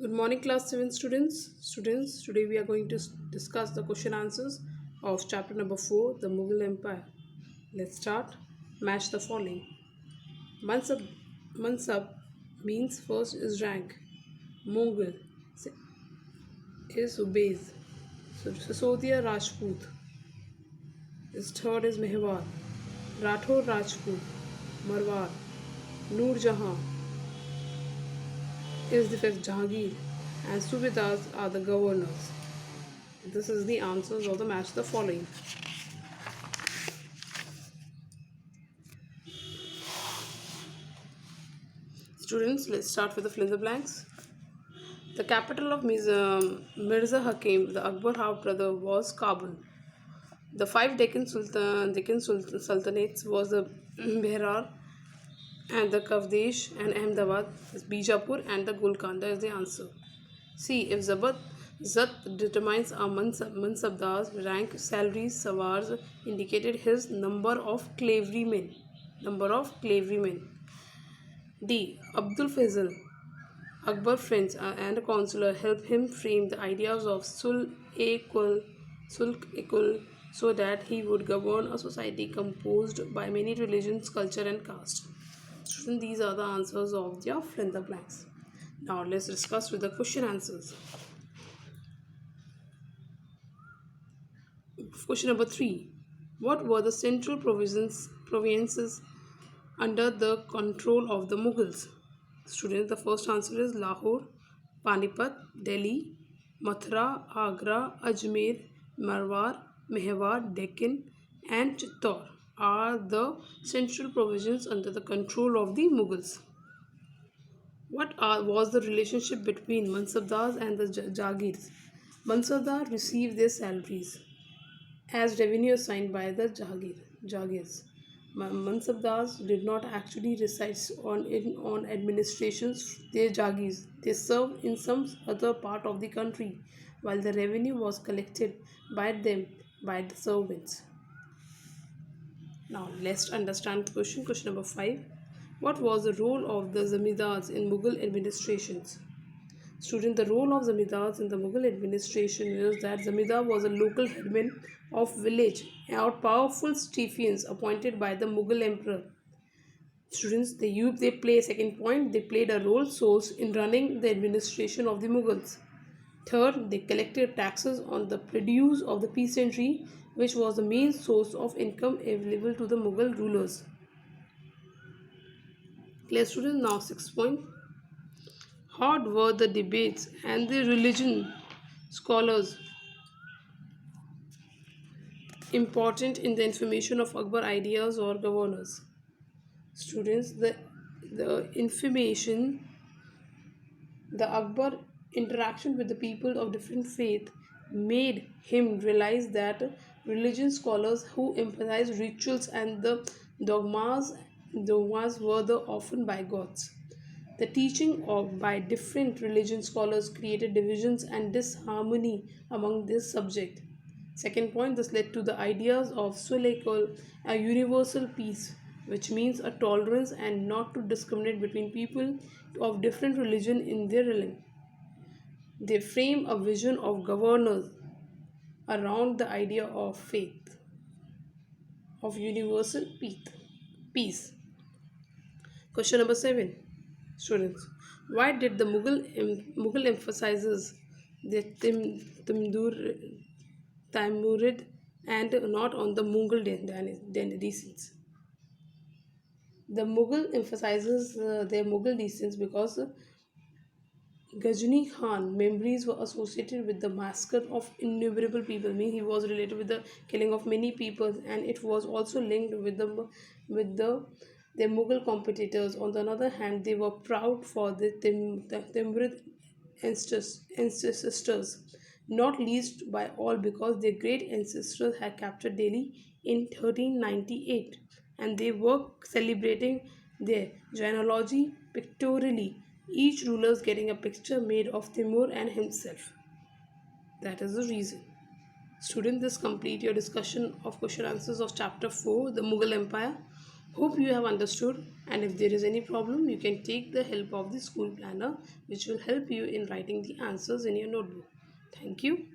Good morning, class 7 students. Today we are going to discuss the question answers of chapter number 4, the Mughal Empire. Let's start. Match the following. Mansab, Mansab means first is rank. Mughal is obeys. So Sisodia Rajput is third is Mehwar. Rathore Rajput, Marwar. Noor Jahan is the fifth Jahangir, and Subedars are the governors. This is the answers of the match the following. Students, let's start with the fill in the blanks. The capital of Mirza Hakim, the Akbar half brother, was Kabul. The five Deccan Sultanates was the Behrar and the Kavdesh and Ahmedabad, Bijapur and the Golconda is the answer. See, if Zat determines a Mansabdar's rank, salaries, Sawars indicated his number of claverymen. D. Abdul Fazl, Akbar friends and counselor helped him frame the ideas of sulk-e-kul so that he would govern a society composed by many religions, culture and caste. Students, these are the answers of your fill in the blanks. Now let's discuss with the question answers. Question number 3. What were the central provinces under the control of the Mughals? Students, the first answer is Lahore, Panipat, Delhi, Mathura, Agra, Ajmer, Marwar, Mehwar, Deccan, and Chittor are the central provinces under the control of the Mughals. Was the relationship between Mansabdars and the Jagirs? Mansabdar received their salaries as revenue assigned by the Jagirs. Mansabdars did not actually reside on administrations, their Jagirs. They served in some other part of the country, while the revenue was collected by them by the servants. Now let's understand question number 5. What was the role of the Zamindars in Mughal administrations? Student, the role of Zamindars in the Mughal administration is that Zamindar was a local headman of village or powerful chieftains appointed by the Mughal emperor. Students, they play second point. They played a role source in running the administration of the Mughals. Third, they collected taxes on the produce of the peasantry, which was the main source of income available to the Mughal rulers. Clear, students? Now, 6 point. Hot were the debates and the religion scholars important in the information of Akbar ideas or governors. Students, the information, the Akbar interaction with the people of different faith made him realize that religion scholars who emphasize rituals and the dogmas were the often by gods. The teaching of by different religion scholars created divisions and disharmony among this subject. Second point, this led to the ideas of Sulekul, a universal peace, which means a tolerance and not to discriminate between people of different religion in their realm. They frame a vision of governors around the idea of faith, of universal peace. Question number 7. Students, why did the Mughal emphasizes the Timurid and not on the Mughal descents? The Mughal emphasizes their Mughal descents because Ghazni Khan memories were associated with the massacre of innumerable people. I mean, he was related with the killing of many people, and it was also linked with the their Mughal competitors. On the other hand, they were proud for the Timurid ancestors, not least by all because their great ancestors had captured Delhi in 1398, and they were celebrating their genealogy pictorially, each ruler's getting a picture made of Timur and himself. That is the reason. Student, this complete your discussion of question answers of chapter 4, the Mughal Empire. Hope you have understood, and if there is any problem, you can take the help of the school planner, which will help you in writing the answers in your notebook. Thank you.